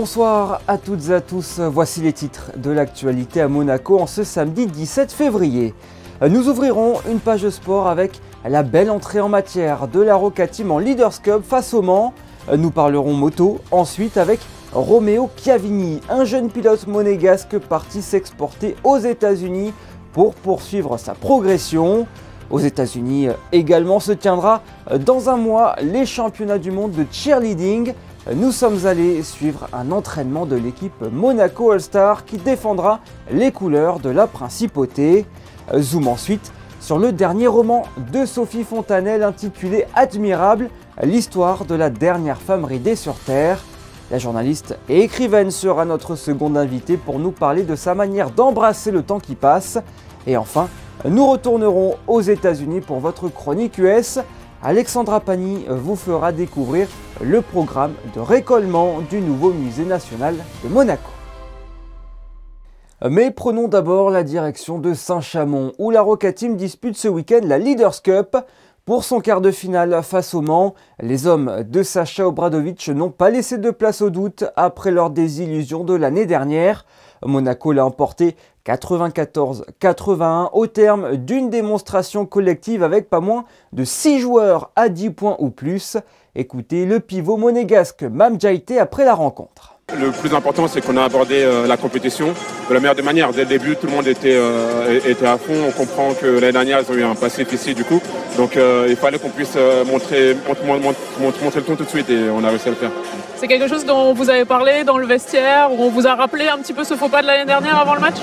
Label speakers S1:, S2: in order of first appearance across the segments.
S1: Bonsoir à toutes et à tous, voici les titres de l'actualité à Monaco en ce samedi 17 février. Nous ouvrirons une page sport avec la belle entrée en matière de la Roca Team en Leaders Cup face au Mans. Nous parlerons moto ensuite avec Romeo Chiavini, un jeune pilote monégasque parti s'exporter aux États-Unis pour poursuivre sa progression. Aux États-Unis également se tiendra dans un mois les championnats du monde de cheerleading. Nous sommes allés suivre un entraînement de l'équipe Monaco All-Star qui défendra les couleurs de la principauté. Zoom ensuite sur le dernier roman de Sophie Fontanelle intitulé Admirable, l'histoire de la dernière femme ridée sur Terre. La journaliste et écrivaine sera notre seconde invitée pour nous parler de sa manière d'embrasser le temps qui passe. Et enfin, nous retournerons aux États-Unis pour votre chronique US. Alexandra Pani vous fera découvrir le programme de récollement du nouveau musée national de Monaco. Mais prenons d'abord la direction de Saint-Chamond où la Roca Team dispute ce week-end la Leaders Cup. Pour son quart de finale face au Mans, les hommes de Sacha Obradovic n'ont pas laissé de place au doute après leur désillusion de l'année dernière. Monaco l'a emporté 94-81 au terme d'une démonstration collective avec pas moins de 6 joueurs à 10 points ou plus. Écoutez le pivot monégasque Mame Diaité après la rencontre.
S2: Le plus important, c'est qu'on a abordé la compétition de la meilleure des manières. Dès le début, tout le monde était à fond. On comprend que l'année dernière, ils ont eu un passé difficile du coup. Donc il fallait qu'on puisse montrer le ton tout de suite et on a réussi à le faire.
S3: C'est quelque chose dont vous avez parlé dans le vestiaire, où on vous a rappelé un petit peu ce faux pas de l'année dernière avant le match?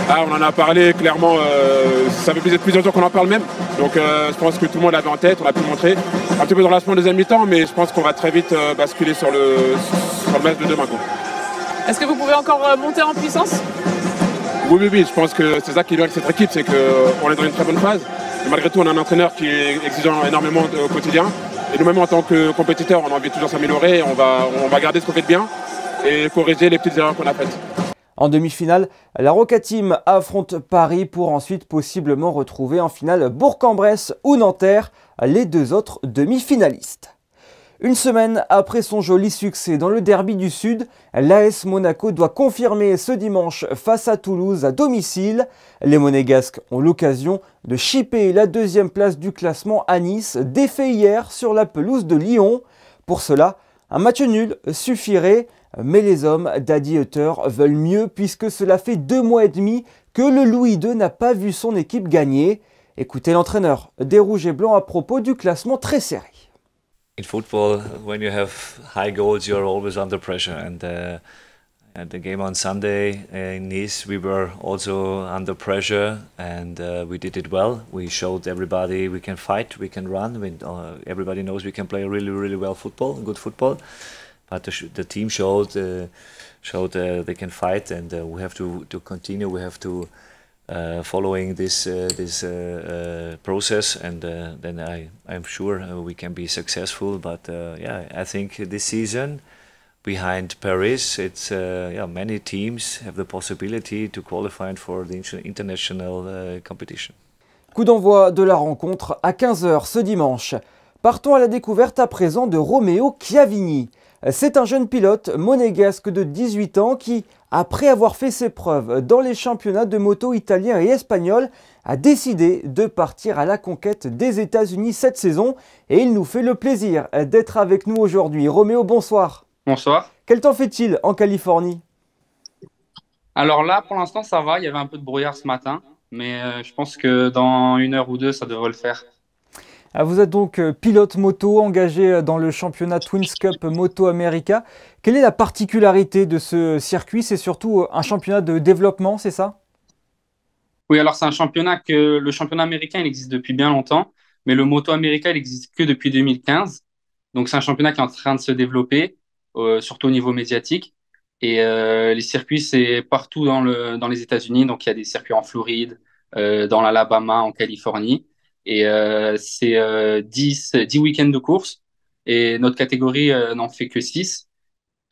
S2: On en a parlé clairement, ça fait plusieurs jours qu'on en parle même. Donc je pense que tout le monde l'avait en tête, on a pu le montrer. Un petit peu de relâchement en deuxième mi-temps, mais je pense qu'on va très vite basculer sur le match de demain.
S3: Est-ce que vous pouvez encore monter en puissance?
S2: Oui, je pense que c'est ça qui est bien avec cette équipe, c'est qu'on est dans une très bonne phase. Et malgré tout, on a un entraîneur qui est exigeant énormément au quotidien. Et nous-mêmes, en tant que compétiteurs, on a envie de toujours s'améliorer. On va garder ce qu'on fait de bien et corriger les petites erreurs qu'on a faites.
S1: En demi-finale, la Roca Team affronte Paris pour ensuite possiblement retrouver en finale Bourg-en-Bresse ou Nanterre, les deux autres demi-finalistes. Une semaine après son joli succès dans le derby du Sud, l'AS Monaco doit confirmer ce dimanche face à Toulouse à domicile. Les Monégasques ont l'occasion de chipper la deuxième place du classement à Nice, défait hier sur la pelouse de Lyon. Pour cela, un match nul suffirait, mais les hommes d'Adi Hutter veulent mieux puisque cela fait 2 mois et demi que le Louis II n'a pas vu son équipe gagner. Écoutez l'entraîneur des Rouges et Blancs à propos du classement très serré.
S4: In football, when you have high goals, you're always under pressure. And at the game on Sunday in Nice, we were also under pressure, and we did it well. We showed everybody we can fight, we can run. Everybody knows we can play really well football, good football. But the team showed they can fight, and we have to continue. We have to. Following this process, and then I'm sure we can be successful. But I think this season, behind Paris, it's many teams have the possibility to qualify for the international competition.
S1: Coup d'envoi de la rencontre à 15 h ce dimanche. Partons à la découverte à présent de Romeo Chiavini. C'est un jeune pilote monégasque de 18 ans qui, après avoir fait ses preuves dans les championnats de moto italiens et espagnols, a décidé de partir à la conquête des États-Unis cette saison et il nous fait le plaisir d'être avec nous aujourd'hui. Roméo, bonsoir.
S5: Bonsoir.
S1: Quel temps fait-il en Californie?
S5: Alors là, pour l'instant, ça va. Il y avait un peu de brouillard ce matin, mais je pense que dans 1 heure ou 2, ça devrait le faire.
S1: Vous êtes donc pilote moto engagé dans le championnat Twins Cup Moto America. Quelle est la particularité de ce circuit? C'est surtout un championnat de développement, c'est ça?
S5: Oui, alors c'est un championnat le championnat américain, il existe depuis bien longtemps, mais le Moto America, il existe que depuis 2015. Donc c'est un championnat qui est en train de se développer, surtout au niveau médiatique. Et les circuits, c'est partout dans les États-Unis. Donc il y a des circuits en Floride, dans l'Alabama, en Californie. Et c'est 10 week-ends de course. Et notre catégorie n'en fait que 6,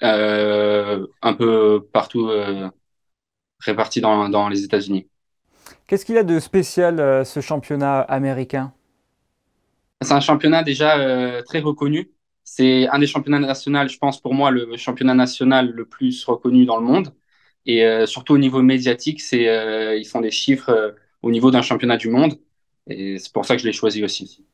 S5: un peu partout répartis dans les États-Unis.
S1: Qu'est-ce qu'il a de spécial ce championnat américain?
S5: C'est un championnat déjà très reconnu. C'est un des championnats nationaux, je pense, pour moi, le championnat national le plus reconnu dans le monde. Et surtout au niveau médiatique, ils font des chiffres au niveau d'un championnat du monde. Et c'est pour ça que je l'ai choisi aussi.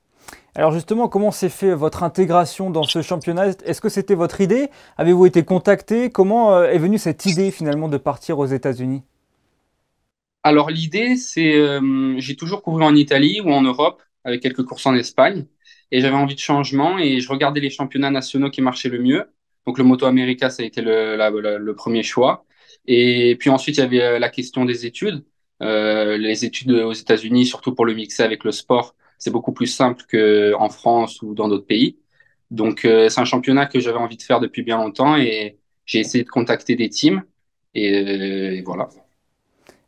S1: Alors justement, comment s'est fait votre intégration dans ce championnat? Est-ce que c'était votre idée? Avez-vous été contacté? Comment est venue cette idée finalement de partir aux États-Unis?
S5: Alors l'idée, j'ai toujours couru en Italie ou en Europe, avec quelques courses en Espagne. Et j'avais envie de changement et je regardais les championnats nationaux qui marchaient le mieux. Donc le Moto America, ça a été le premier choix. Et puis ensuite, il y avait la question des études. Les études aux États-Unis, surtout pour le mixer avec le sport, c'est beaucoup plus simple qu'en France ou dans d'autres pays. Donc c'est un championnat que j'avais envie de faire depuis bien longtemps et j'ai essayé de contacter des teams. Et voilà.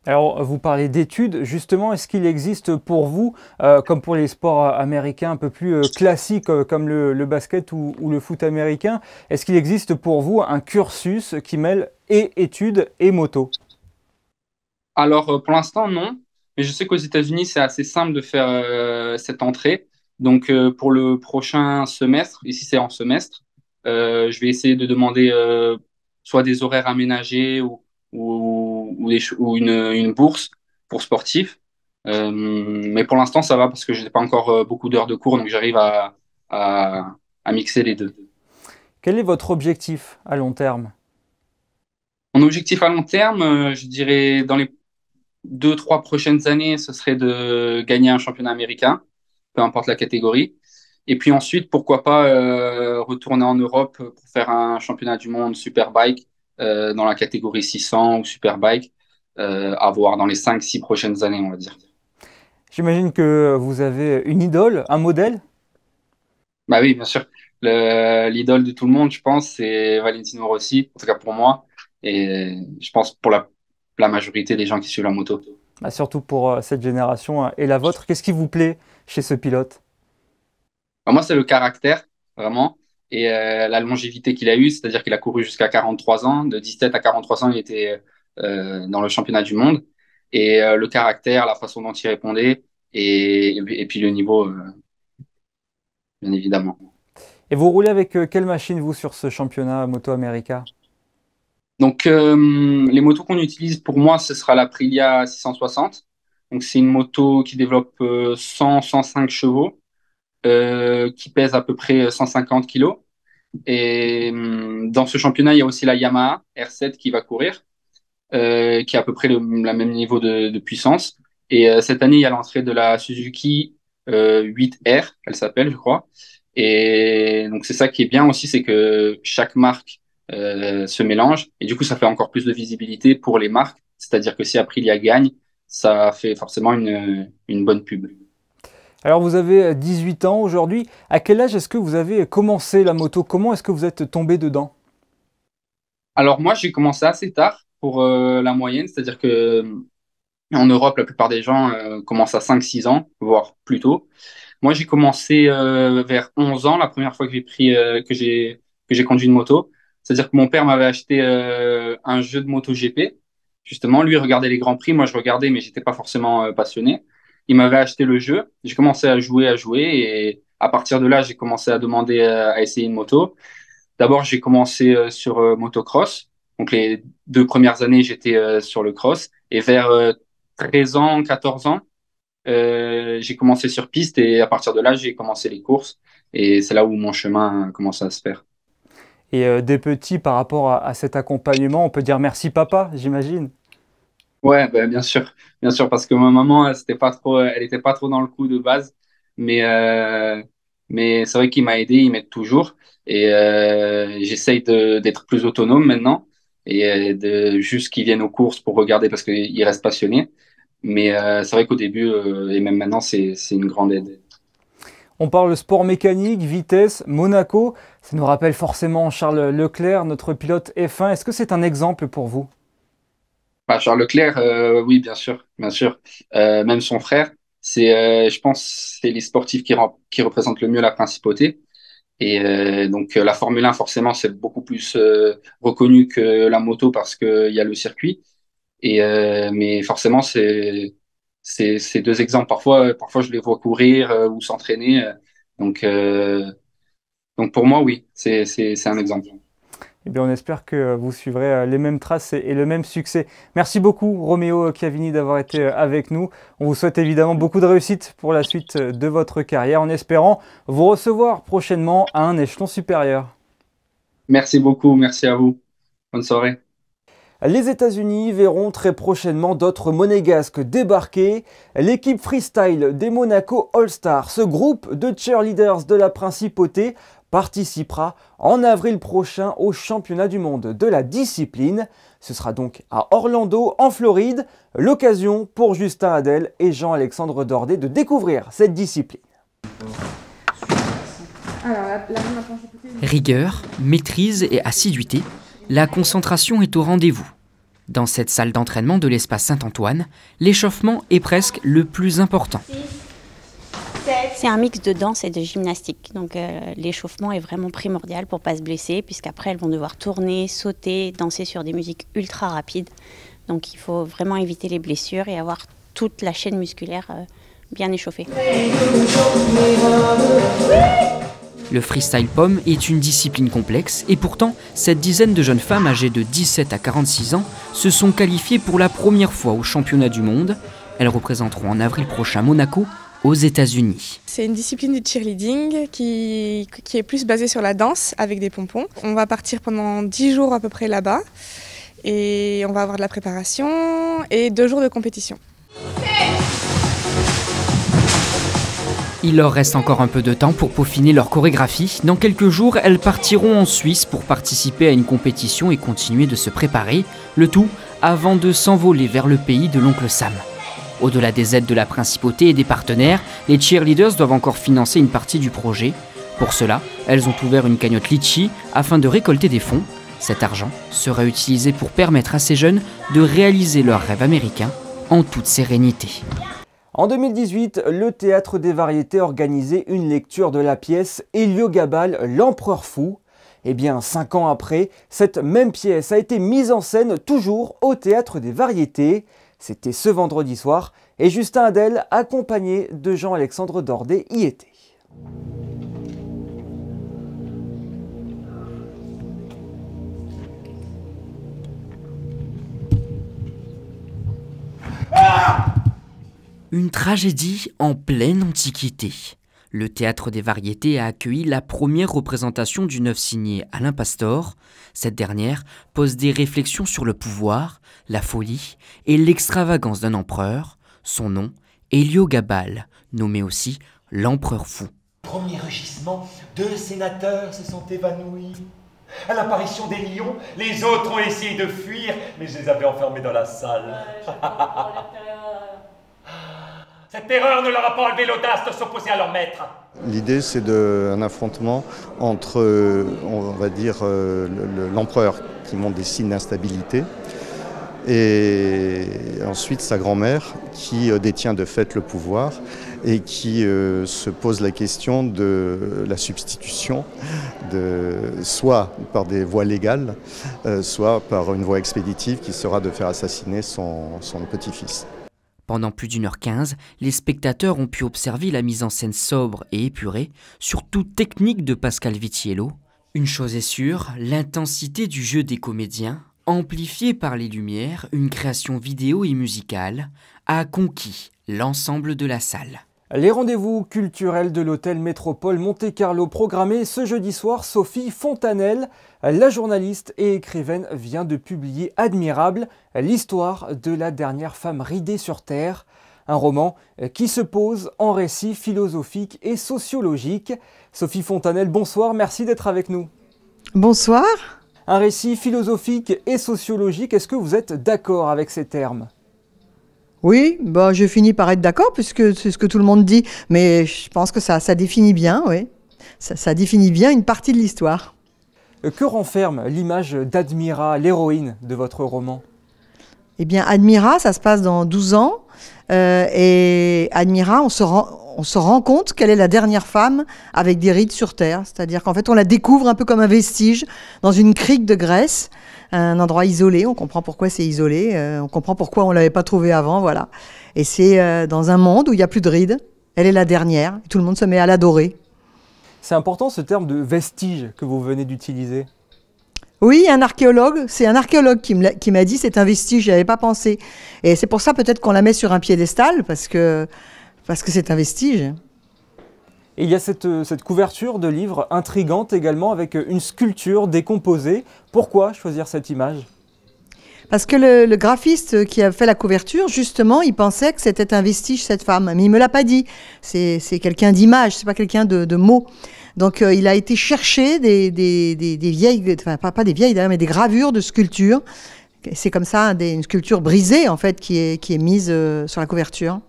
S1: Alors, vous parlez d'études, justement, est-ce qu'il existe pour vous, comme pour les sports américains un peu plus classiques comme le basket ou le foot américain, est-ce qu'il existe pour vous un cursus qui mêle et études et moto?
S5: Alors, pour l'instant, non. Mais je sais qu'aux États-Unis, c'est assez simple de faire cette entrée. Donc, pour le prochain semestre, ici c'est en semestre, je vais essayer de demander soit des horaires aménagés ou une bourse pour sportifs. Mais pour l'instant, ça va parce que je n'ai pas encore beaucoup d'heures de cours, donc j'arrive à mixer les deux.
S1: Quel est votre objectif à long terme?
S5: Mon objectif à long terme, je dirais dans les 2, 3 prochaines années, ce serait de gagner un championnat américain, peu importe la catégorie. Et puis ensuite, pourquoi pas retourner en Europe pour faire un championnat du monde Superbike dans la catégorie 600 ou Superbike, à voir dans les 5, 6 prochaines années, on va dire.
S1: J'imagine que vous avez une idole, un modèle?
S5: Bah oui, bien sûr. L'idole de tout le monde, je pense, c'est Valentino Rossi, en tout cas pour moi, et je pense pour la majorité des gens qui suivent la moto.
S1: Bah, surtout pour cette génération et la vôtre. Qu'est-ce qui vous plaît chez ce pilote?
S5: Bah, moi, c'est le caractère, vraiment, et la longévité qu'il a eue, c'est-à-dire qu'il a couru jusqu'à 43 ans. De 17 à 43 ans, il était dans le championnat du monde. Et le caractère, la façon dont il répondait, et puis le niveau, bien évidemment.
S1: Et vous roulez avec quelle machine, vous, sur ce championnat Moto America?
S5: Donc, les motos qu'on utilise, pour moi, ce sera l'Aprilia 660. Donc, c'est une moto qui développe 100-105 chevaux, qui pèse à peu près 150 kilos. Et dans ce championnat, il y a aussi la Yamaha R7 qui va courir, qui a à peu près le même niveau de puissance. Et cette année, il y a l'entrée de la Suzuki 8R, elle s'appelle, je crois. Et donc, c'est ça qui est bien aussi, c'est que chaque marque se mélange. Et du coup, ça fait encore plus de visibilité pour les marques. C'est-à-dire que si Aprilia gagne, ça fait forcément une bonne pub.
S1: Alors vous avez 18 ans aujourd'hui. À quel âge est-ce que vous avez commencé la moto? Comment est-ce que vous êtes tombé dedans?
S5: Alors moi, j'ai commencé assez tard pour la moyenne, c'est-à-dire que en Europe, la plupart des gens commencent à 5, 6 ans, voire plus tôt. Moi, j'ai commencé vers 11 ans, la première fois que j'ai conduit une moto. C'est-à-dire que mon père m'avait acheté un jeu de moto GP. Justement, lui regardait les grands prix, moi je regardais, mais j'étais pas forcément passionné. Il m'avait acheté le jeu. J'ai commencé à jouer, et à partir de là, j'ai commencé à demander à essayer une moto. D'abord, j'ai commencé sur motocross. Donc les 2 premières années, j'étais sur le cross. Et vers 13 ans, 14 ans, j'ai commencé sur piste et à partir de là, j'ai commencé les courses et c'est là où mon chemin a commencé à se faire.
S1: Et des petits, par rapport à cet accompagnement, on peut dire merci papa, j'imagine.
S5: Ouais, ben, bien sûr, parce que ma maman, elle était pas trop dans le coup de base, mais mais c'est vrai qu'il m'a aidé, il m'aide toujours et j'essaye d'être plus autonome maintenant et de juste qu'il vienne aux courses pour regarder parce qu'il reste passionné. Mais c'est vrai qu'au début et même maintenant, c'est une grande aide.
S1: On parle sport mécanique, vitesse, Monaco. Ça nous rappelle forcément Charles Leclerc, notre pilote F1. Est-ce que c'est un exemple pour vous?
S5: Bah, Charles Leclerc, oui, bien sûr, bien sûr. Même son frère, je pense, c'est les sportifs qui représentent le mieux la principauté. Et donc la Formule 1, forcément, c'est beaucoup plus reconnu que la moto parce qu'il y a le circuit. Et mais forcément, c'est deux exemples. Parfois, je les vois courir ou s'entraîner. Donc Donc pour moi, oui, c'est un exemple.
S1: Eh bien, on espère que vous suivrez les mêmes traces et le même succès. Merci beaucoup, Roméo Chiavini, d'avoir été avec nous. On vous souhaite évidemment beaucoup de réussite pour la suite de votre carrière, en espérant vous recevoir prochainement à un échelon supérieur.
S5: Merci beaucoup, merci à vous. Bonne soirée.
S1: Les États-Unis verront très prochainement d'autres monégasques débarquer. L'équipe freestyle des Monaco All-Stars, ce groupe de cheerleaders de la principauté, participera en avril prochain au championnat du monde de la discipline. Ce sera donc à Orlando, en Floride, l'occasion pour Justin Hadel et Jean-Alexandre Dordet de découvrir cette discipline.
S6: Rigueur, maîtrise et assiduité, la concentration est au rendez-vous. Dans cette salle d'entraînement de l'espace Saint-Antoine, l'échauffement est presque le plus important.
S7: C'est un mix de danse et de gymnastique, donc l'échauffement est vraiment primordial pour ne pas se blesser, puisqu'après elles vont devoir tourner, sauter, danser sur des musiques ultra rapides. Donc il faut vraiment éviter les blessures et avoir toute la chaîne musculaire bien échauffée.
S6: Le freestyle pomme est une discipline complexe et pourtant, cette dizaine de jeunes femmes âgées de 17 à 46 ans se sont qualifiées pour la première fois au championnat du monde. Elles représenteront en avril prochain Monaco aux États-Unis.
S8: C'est une discipline du cheerleading qui est plus basée sur la danse avec des pompons. On va partir pendant 10 jours à peu près là-bas et on va avoir de la préparation et 2 jours de compétition.
S6: Il leur reste encore un peu de temps pour peaufiner leur chorégraphie. Dans quelques jours, elles partiront en Suisse pour participer à une compétition et continuer de se préparer, le tout avant de s'envoler vers le pays de l'oncle Sam. Au-delà des aides de la principauté et des partenaires, les cheerleaders doivent encore financer une partie du projet. Pour cela, elles ont ouvert une cagnotte Litchi afin de récolter des fonds. Cet argent sera utilisé pour permettre à ces jeunes de réaliser leur rêve américain en toute sérénité.
S1: En 2018, le Théâtre des Variétés organisait une lecture de la pièce Héliogabale, l'Empereur fou. Eh bien, 5 ans après, cette même pièce a été mise en scène toujours au Théâtre des Variétés. C'était ce vendredi soir et Justin Hadel, accompagné de Jean-Alexandre Dordet, y était.
S6: Une tragédie en pleine Antiquité. Le Théâtre des Variétés a accueilli la première représentation d'une œuvre signée Alain Pastor. Cette dernière pose des réflexions sur le pouvoir, la folie et l'extravagance d'un empereur. Son nom, Héliogabale, nommé aussi l'Empereur fou.
S9: Premier rugissement, 2 sénateurs se sont évanouis. À l'apparition des lions, les autres ont essayé de fuir, mais je les avais enfermés dans la salle. Cette terreur ne leur a pas enlevé l'audace de s'opposer à leur maître.
S10: L'idée, c'est un affrontement entre, on va dire, l'empereur qui montre des signes d'instabilité et ensuite sa grand-mère qui détient de fait le pouvoir et qui se pose la question de la substitution, soit par des voies légales, soit par une voie expéditive qui sera de faire assassiner son petit-fils.
S6: Pendant plus d'1h15, les spectateurs ont pu observer la mise en scène sobre et épurée, surtout technique de Pascal Vitiello. Une chose est sûre, l'intensité du jeu des comédiens, amplifiée par les lumières, une création vidéo et musicale, a conquis l'ensemble de la salle.
S1: Les rendez-vous culturels de l'hôtel Métropole Monte-Carlo programmés ce jeudi soir, Sophie Fontanelle, la journaliste et écrivaine, vient de publier Admirable, l'histoire de la dernière femme ridée sur Terre. Un roman qui se pose en récit philosophique et sociologique. Sophie Fontanelle, bonsoir, merci d'être avec nous.
S11: Bonsoir.
S1: Un récit philosophique et sociologique, est-ce que vous êtes d'accord avec ces termes ?
S11: Oui, je finis par être d'accord puisque c'est ce que tout le monde dit, mais je pense que ça définit bien, oui. Ça définit bien une partie de l'histoire.
S1: Que renferme l'image d'Admira, l'héroïne de votre roman ?
S11: Eh bien, Admira, ça se passe dans 12 ans, et Admira, on se rend compte qu'elle est la dernière femme avec des rides sur Terre, c'est-à-dire qu'en fait, on la découvre un peu comme un vestige dans une crique de Grèce, un endroit isolé, on comprend pourquoi c'est isolé, on comprend pourquoi on ne l'avait pas trouvé avant, voilà. Et c'est dans un monde où il n'y a plus de rides, elle est la dernière, et tout le monde se met à l'adorer.
S1: C'est important ce terme de vestige que vous venez d'utiliser.
S11: Oui, un archéologue, c'est un archéologue qui m'a dit c'est un vestige, j'y avais pas pensé. Et c'est pour ça peut-être qu'on la met sur un piédestal, parce que c'est un vestige.
S1: Et il y a cette couverture de livre intrigante également, avec une sculpture décomposée. Pourquoi choisir cette image ?
S11: Parce que le graphiste qui a fait la couverture, justement, il pensait que c'était un vestige, cette femme. Mais il me l'a pas dit. C'est quelqu'un d'image, c'est pas quelqu'un de mots. Donc il a été chercher des vieilles, enfin pas des vieilles d'ailleurs, mais des gravures de sculptures. C'est comme ça, une sculpture brisée, en fait, qui est mise sur la couverture.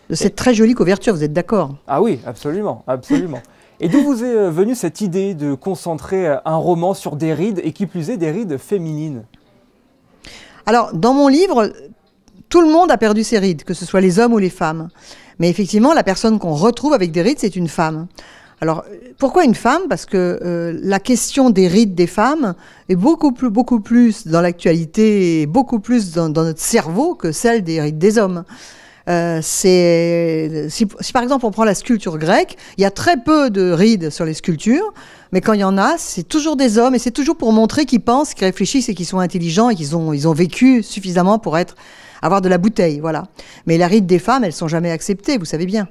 S11: De cette très jolie couverture, vous êtes d'accord?
S1: Ah oui, absolument, absolument. Et d'où vous est venue cette idée de concentrer un roman sur des rides, et qui plus est des rides féminines?
S11: Alors, dans mon livre, tout le monde a perdu ses rides, que ce soit les hommes ou les femmes. Mais effectivement, la personne qu'on retrouve avec des rides, c'est une femme. Alors, pourquoi une femme? Parce que la question des rides des femmes est beaucoup plus dans l'actualité et beaucoup plus dans notre cerveau que celle des rides des hommes. Si par exemple on prend la sculpture grecque, il y a très peu de rides sur les sculptures, mais quand il y en a, c'est toujours des hommes, et c'est toujours pour montrer qu'ils pensent, qu'ils réfléchissent et qu'ils sont intelligents et qu'ils ont vécu suffisamment pour avoir de la bouteille, voilà. Mais les rides des femmes, elles sont jamais acceptées, vous savez bien.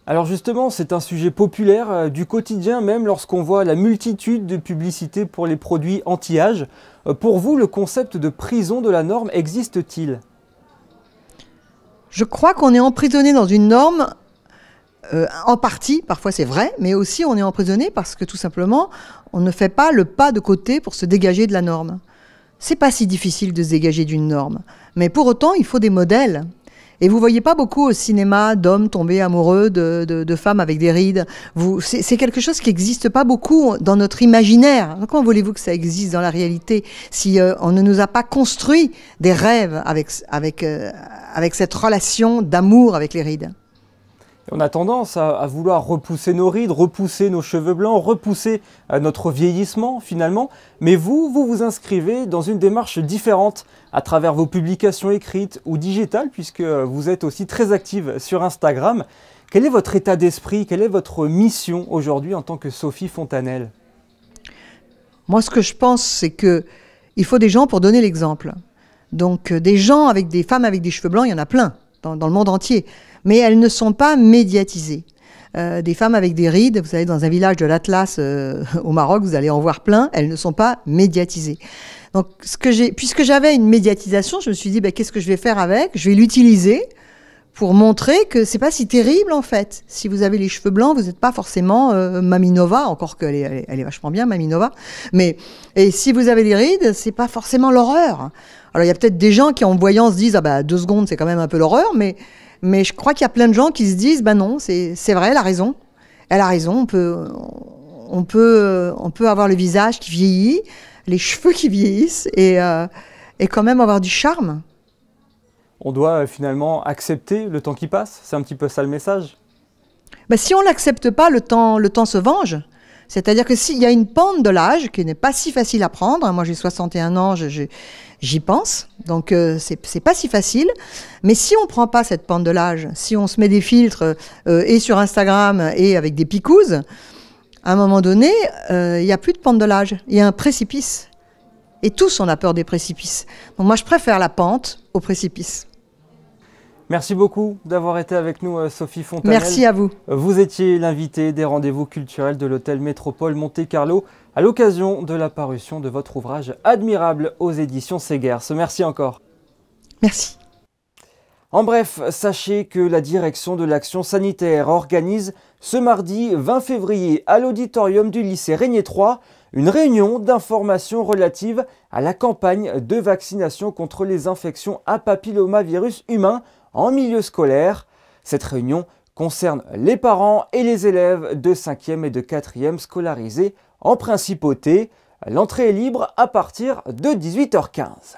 S1: Alors justement, c'est un sujet populaire du quotidien, même lorsqu'on voit la multitude de publicités pour les produits anti-âge. Pour vous, le concept de prison de la norme existe-t-il ?
S11: Je crois qu'on est emprisonné dans une norme, en partie, parfois c'est vrai, mais aussi on est emprisonné parce que tout simplement, on ne fait pas le pas de côté pour se dégager de la norme. C'est pas si difficile de se dégager d'une norme, mais pour autant, il faut des modèles. Et vous voyez pas beaucoup au cinéma d'hommes tombés amoureux de femmes avec des rides. C'est quelque chose qui n'existe pas beaucoup dans notre imaginaire. Comment voulez-vous que ça existe dans la réalité si on ne nous a pas construit des rêves avec cette relation d'amour avec les rides?
S1: On a tendance à vouloir repousser nos rides, repousser nos cheveux blancs, repousser notre vieillissement finalement. Mais vous vous inscrivez dans une démarche différente à travers vos publications écrites ou digitales, puisque vous êtes aussi très active sur Instagram. Quel est votre état d'esprit? Quelle est votre mission aujourd'hui en tant que Sophie Fontanelle?
S11: Moi, ce que je pense, c'est qu'il faut des gens pour donner l'exemple. Donc des femmes avec des cheveux blancs, il y en a plein dans le monde entier. Mais elles ne sont pas médiatisées. Des femmes avec des rides, vous savez, dans un village de l'Atlas au Maroc, vous allez en voir plein, elles ne sont pas médiatisées. Donc, puisque j'avais une médiatisation, je me suis dit, qu'est-ce que je vais faire avec? Je vais l'utiliser pour montrer que c'est pas si terrible, en fait. Si vous avez les cheveux blancs, vous n'êtes pas forcément Mamie Nova, encore qu'elle est vachement bien, Mamie Nova. Et si vous avez des rides, c'est pas forcément l'horreur. Alors, il y a peut-être des gens qui, en voyant, se disent, 2 secondes, c'est quand même un peu l'horreur, mais je crois qu'il y a plein de gens qui se disent, non, c'est vrai, elle a raison. Elle a raison, on peut avoir le visage qui vieillit, les cheveux qui vieillissent, et quand même avoir du charme.
S1: On doit finalement accepter le temps qui passe, c'est un petit peu ça le message.
S11: Si on n'accepte pas, le temps se venge. C'est-à-dire que s'il y a une pente de l'âge qui n'est pas si facile à prendre, moi j'ai 61 ans, j'y pense, donc c'est pas si facile. Mais si on prend pas cette pente de l'âge, si on se met des filtres et sur Instagram et avec des picouses, à un moment donné, il n'y a plus de pente de l'âge, il y a un précipice. Et tous on a peur des précipices. Donc moi je préfère la pente au précipice.
S1: Merci beaucoup d'avoir été avec nous, Sophie Fontanelle.
S11: Merci à vous.
S1: Vous étiez l'invitée des rendez-vous culturels de l'hôtel Métropole Monte-Carlo à l'occasion de la parution de votre ouvrage Admirable aux éditions Segers. Merci encore.
S11: Merci.
S1: En bref, sachez que la direction de l'action sanitaire organise ce mardi 20 février à l'auditorium du lycée Régnier 3 une réunion d'information relative à la campagne de vaccination contre les infections à papillomavirus humain en milieu scolaire. Cette réunion concerne les parents et les élèves de 5e et de 4e scolarisés en principauté. L'entrée est libre à partir de 18h15.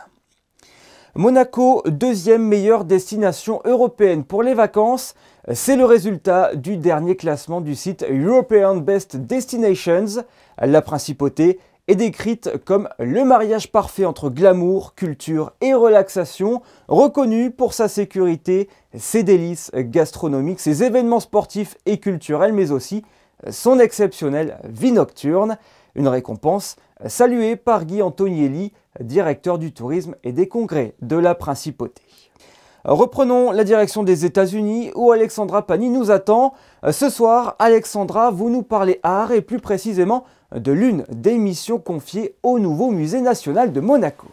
S1: Monaco, deuxième meilleure destination européenne pour les vacances. C'est le résultat du dernier classement du site European Best Destinations. La principauté est décrite comme le mariage parfait entre glamour, culture et relaxation, reconnu pour sa sécurité, ses délices gastronomiques, ses événements sportifs et culturels, mais aussi son exceptionnelle vie nocturne. Une récompense saluée par Guy Antonielli, directeur du tourisme et des congrès de la Principauté. Reprenons la direction des États-Unis où Alexandra Pani nous attend. Ce soir, Alexandra, vous nous parlez art et plus précisément de l'une des missions confiées au nouveau musée national de Monaco.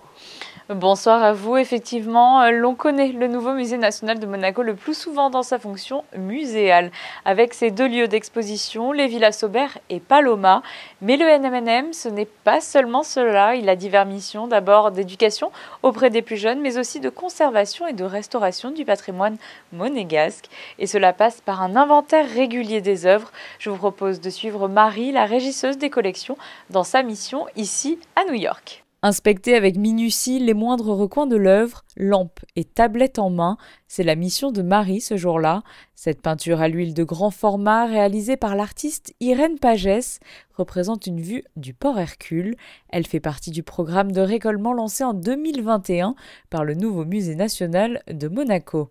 S12: Bonsoir à vous. Effectivement, l'on connaît le nouveau musée national de Monaco le plus souvent dans sa fonction muséale, avec ses 2 lieux d'exposition, les Villas Aubert et Paloma. Mais le NMNM, ce n'est pas seulement cela. Il a diverses missions, d'abord d'éducation auprès des plus jeunes, mais aussi de conservation et de restauration du patrimoine monégasque. Et cela passe par un inventaire régulier des œuvres. Je vous propose de suivre Marie, la régisseuse des collections, dans sa mission ici à New York. Inspecter avec minutie les moindres recoins de l'œuvre, lampes et tablettes en main, c'est la mission de Marie ce jour-là. Cette peinture à l'huile de grand format réalisée par l'artiste Irène Pagès représente une vue du port Hercule. Elle fait partie du programme de récollement lancé en 2021 par le nouveau musée national de Monaco.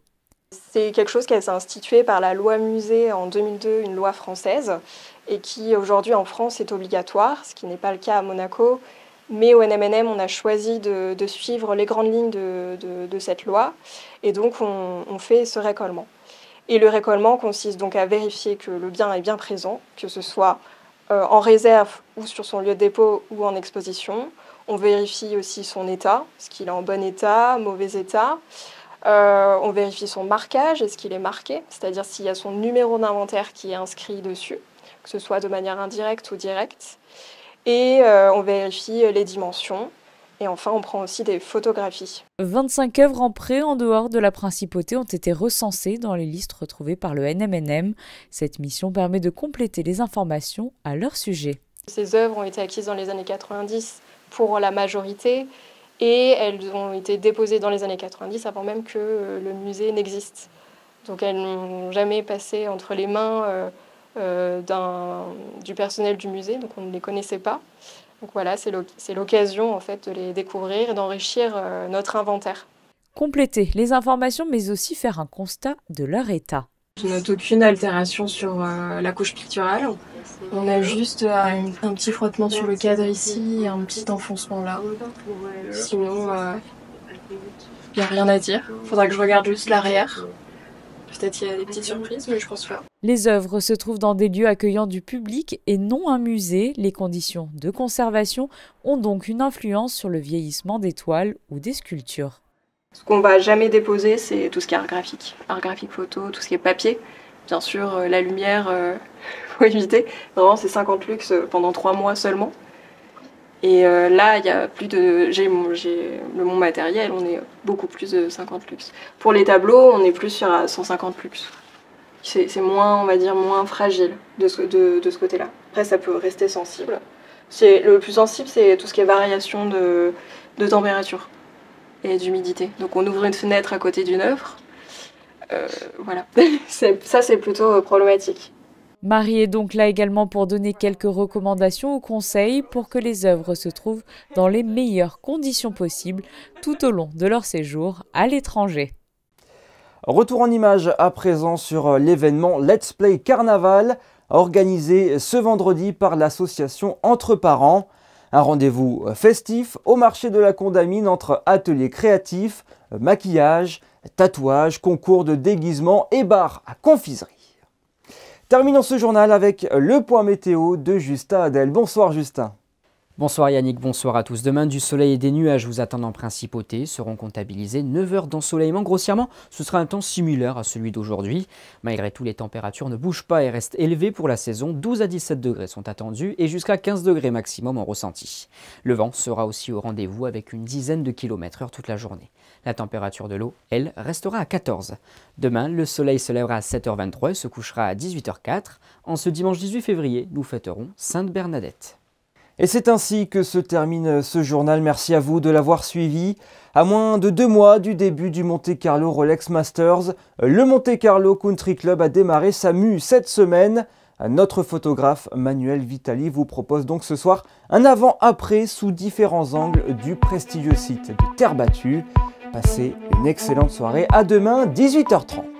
S13: C'est quelque chose qui a été institué par la loi musée en 2002, une loi française, et qui aujourd'hui en France est obligatoire, ce qui n'est pas le cas à Monaco. Mais au NMNM, on a choisi de suivre les grandes lignes de cette loi et donc on fait ce récollement. Et le récollement consiste donc à vérifier que le bien est bien présent, que ce soit en réserve ou sur son lieu de dépôt ou en exposition. On vérifie aussi son état, est-ce qu'il est en bon état, mauvais état. On vérifie son marquage, est-ce qu'il est marqué, c'est-à-dire s'il y a son numéro d'inventaire qui est inscrit dessus, que ce soit de manière indirecte ou directe. Et on vérifie les dimensions. Et enfin, on prend aussi des photographies.
S12: 25 œuvres en prêt en dehors de la Principauté ont été recensées dans les listes retrouvées par le NMNM. Cette mission permet de compléter les informations à leur sujet.
S13: Ces œuvres ont été acquises dans les années 90 pour la majorité. Et elles ont été déposées dans les années 90 avant même que le musée n'existe. Donc elles n'ont jamais passé entre les mains du personnel du musée, donc on ne les connaissait pas. Donc voilà, c'est l'occasion en fait de les découvrir et d'enrichir notre inventaire.
S12: Compléter les informations mais aussi faire un constat de leur état.
S14: Je note aucune altération sur la couche picturale. On a juste un petit frottement sur le cadre ici et un petit enfoncement là. Sinon, il n'y a rien à dire. Faudra que je regarde juste l'arrière. Peut-être qu'il y a des petites surprises, mais je pense pas.
S12: Les œuvres se trouvent dans des lieux accueillant du public et non un musée. Les conditions de conservation ont donc une influence sur le vieillissement des toiles ou des sculptures.
S13: Ce qu'on va jamais déposer, c'est tout ce qui est art graphique photo, tout ce qui est papier. Bien sûr, la lumière, faut éviter. Vraiment, c'est 50 lux pendant 3 mois seulement. Et là, il y a plus de. J'ai mon matériel, on est beaucoup plus de 50 lux. Pour les tableaux, on est plus sur 150 lux. C'est moins, on va dire, moins fragile de ce côté-là. Après, ça peut rester sensible. Le plus sensible, c'est tout ce qui est variation de température et d'humidité. Donc, on ouvre une fenêtre à côté d'une œuvre. Voilà. Ça, c'est plutôt problématique.
S12: Marie est donc là également pour donner quelques recommandations ou conseils pour que les œuvres se trouvent dans les meilleures conditions possibles tout au long de leur séjour à l'étranger.
S1: Retour en images à présent sur l'événement Let's Play Carnaval, organisé ce vendredi par l'association Entre Parents. Un rendez-vous festif au marché de la Condamine entre ateliers créatifs, maquillage, tatouage, concours de déguisement et bar à confiserie. Terminons ce journal avec le point météo de Justin Adel. Bonsoir Justin.
S6: Bonsoir Yannick, bonsoir à tous. Demain, du soleil et des nuages vous attendent en principauté. Seront comptabilisés 9 heures d'ensoleillement. Grossièrement, ce sera un temps similaire à celui d'aujourd'hui. Malgré tout, les températures ne bougent pas et restent élevées pour la saison. 12 à 17 degrés sont attendus et jusqu'à 15 degrés maximum en ressenti. Le vent sera aussi au rendez-vous avec une dizaine de km/h toute la journée. La température de l'eau, elle, restera à 14. Demain, le soleil se lèvera à 7h23 et se couchera à 18h04. En ce dimanche 18 février, nous fêterons Sainte Bernadette.
S1: Et c'est ainsi que se termine ce journal. Merci à vous de l'avoir suivi. À moins de 2 mois du début du Monte Carlo Rolex Masters, le Monte Carlo Country Club a démarré sa mue cette semaine. Notre photographe Manuel Vitali vous propose donc ce soir un avant-après sous différents angles du prestigieux site de Terre Battue. Passez une excellente soirée. À demain, 18h30.